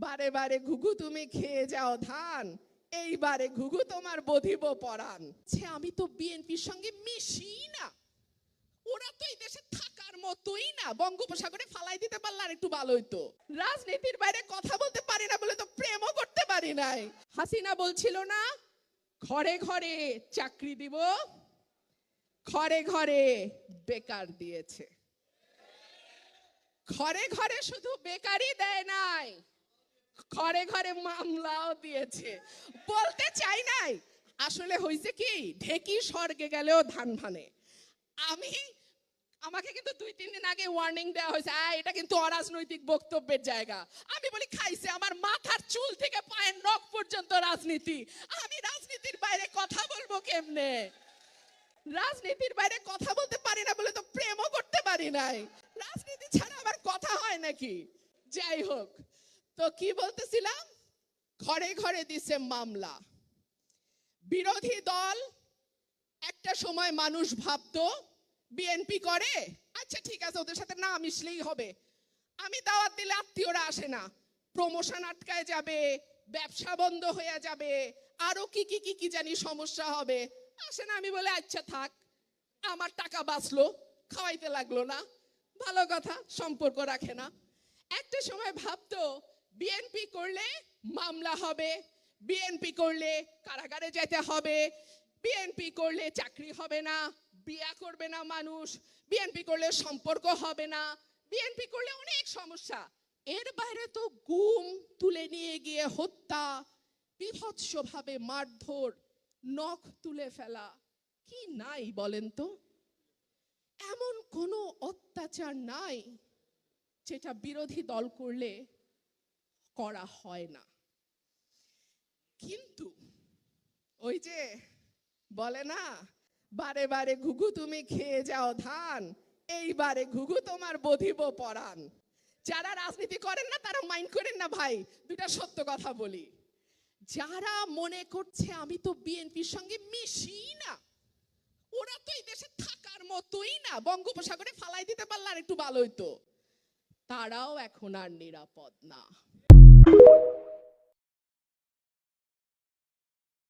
বারে বারে ঘুঘু তুমি খেয়ে যাও ধান, এইবারে ঘুঘু তোমার বধিব পরাণ। আমি তো বিএনপির সঙ্গে মিশি না, ওরা তো এই দেশে থাকার মতোই না, বঙ্গোপসাগরে ফালাই দিতে পারলে আর একটু ভালো হইতো। রাজনীতির বাইরে কথা বলতে পারি না বলে তো প্রেমও করতে পারি নাই। হাসিনা বলছিল না ঘরে ঘরে চাকরি দিব, ঘরে ঘরে বেকার দিয়েছে। ঘরে ঘরে শুধু বেকারই দেয় নাই, ঘরে ঘরে মামলাও দিয়েছে। বলতে চাই নাই, আসলে হয়েছে কি, ঢেকি স্বর্গে গেলেও ধান ভানে। আমাকে কিন্তু 2-3 দিন আগে ওয়ার্নিং দেওয়া হয়েছে, এটা কিন্তু অরাজনৈতিক বক্তব্যের জায়গা। আমি বলি খাইছে, আমার মাথার চুল থেকে পায়ের নখ পর্যন্ত রাজনীতি। আমি রাজনীতির বাইরে কথা বলবো কেমনে? রাজনীতির বাইরে কথা বলতে পারি না বলে তো প্রেমও করতে পারি নাই। রাজনীতি ছাড়া আমার কথা হয় নাকি? যাই হোক, তো কি বলতেছিলাম, ঘরে ঘরে দিছে মামলা। বিরোধী দল একটা সময় মানুষ ভাবতো বিএনপি করে, আচ্ছা ঠিক আছে ওদের সাথে না মিশলেই হবে, আমি দাওয়াত দিলে আত্মীয়রা আসে না, প্রমোশন আটকায় যাবে, ব্যবসা বন্ধ হয়ে যাবে, আরো কি কি কি কি জানি সমস্যা হবে, আসে না। আমি বলে আচ্ছা থাক, আমার টাকা বাঁচলো, খাওয়াইতে লাগলো না, ভালো কথা, সম্পর্ক রাখে না। একটা সময় ভাবতো বিএনপি করলে মামলা হবে, বিএনপি করলে কারাগারে যেতে হবে, বিএনপি করলে চাকরি হবে না, বিয়া করবে না মানুষ, বিএনপি করলে সম্পর্ক হবে না, বিএনপি করলে অনেক সমস্যা। এর বাইরে তো গুম, তুলে নিয়ে গিয়ে হত্যা, বিভৎসভাবে মারধর, নখ তুলে ফেলা, কি নাই বলেন তো? এমন কোনো অত্যাচার নাই যেটা বিরোধী দল করলে করা হয় না। কিন্তু ওই যে বলে না, বারে বারে ঘুঘু তুমি খেয়ে যাও ধান, এইবারে ঘুঘু তোমার বধিব পরাণ। যারা রাজনীতি করেন না তারা মাইন্ড করেন না ভাই, দুটা সত্য কথা বলি। যারা মনে করছে আমি তো বিএনপির সঙ্গে মিশি না, ওরা তো এই দেশে থাকার মতোই না, বঙ্গোপসাগরে ফালাই দিতে পারলে আর একটু ভালো হইতো, তারাও এখন আর নিরাপদ না।